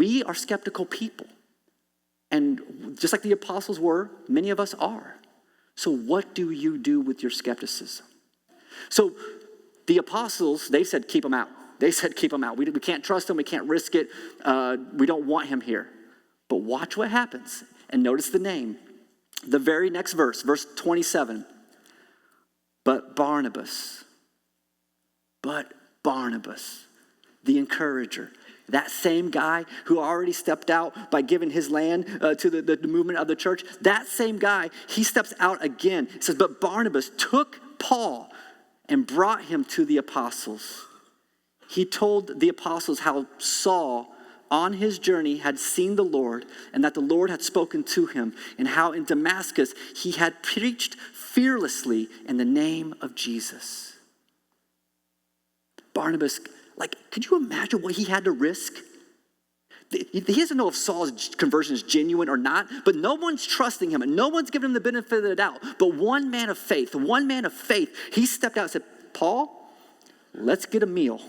we are skeptical people. And just like the apostles were, many of us are. So what do you do with your skepticism? So the apostles, they said, keep him out. They said, keep him out. We can't trust him. We can't risk it. We don't want him here. But watch what happens. And notice the name. The very next verse, verse 27. But Barnabas, the encourager, that same guy who already stepped out by giving his land to the movement of the church, that same guy, he steps out again. It says, but Barnabas took Paul and brought him to the apostles. He told the apostles how Saul, on his journey, had seen the Lord and that the Lord had spoken to him, and how in Damascus he had preached fearlessly in the name of Jesus. Barnabas, could you imagine what he had to risk? He doesn't know if Saul's conversion is genuine or not, but no one's trusting him and no one's giving him the benefit of the doubt. But one man of faith, he stepped out and said, Paul, let's get a meal.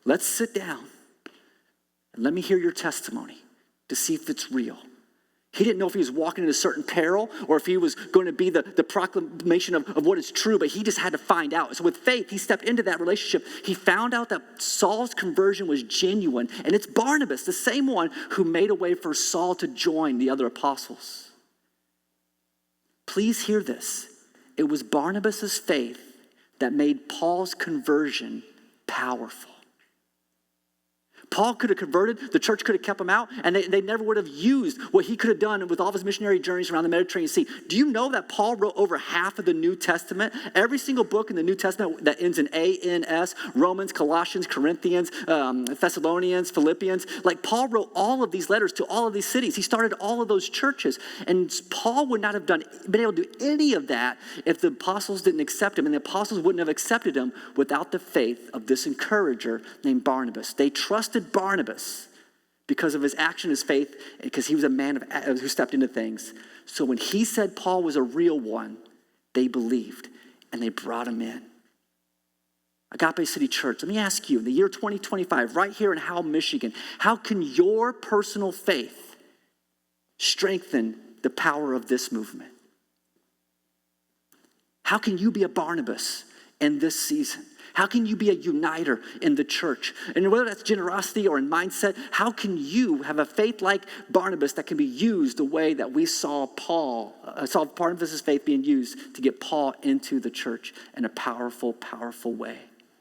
Let's sit down and let me hear your testimony to see if it's real. He didn't know if he was walking in a certain peril or if he was going to be the proclamation of what is true, but he just had to find out. So with faith, he stepped into that relationship. He found out that Saul's conversion was genuine, and it's Barnabas, the same one who made a way for Saul to join the other apostles. Please hear this. It was Barnabas' faith that made Paul's conversion powerful. Paul could have converted, the church could have kept him out, and they never would have used what he could have done with all of his missionary journeys around the Mediterranean Sea. Do you know that Paul wrote over half of the New Testament? Every single book in the New Testament that ends in A-N-S, Romans, Colossians, Corinthians, Thessalonians, Philippians, Paul wrote all of these letters to all of these cities. He started all of those churches, and Paul would not have been able to do any of that if the apostles didn't accept him, and the apostles wouldn't have accepted him without the faith of this encourager named Barnabas. They trusted Barnabas because of his action, his faith, because he was a man who stepped into things. So when he said Paul was a real one, they believed and they brought him in. Agape City Church, let me ask you, in the year 2025, right here in Howell, Michigan, how can your personal faith strengthen the power of this movement? How can you be a Barnabas in this season? How can you be a uniter in the church? And whether that's generosity or in mindset, how can you have a faith like Barnabas that can be used the way that we saw Barnabas' faith being used to get Paul into the church in a powerful, powerful way?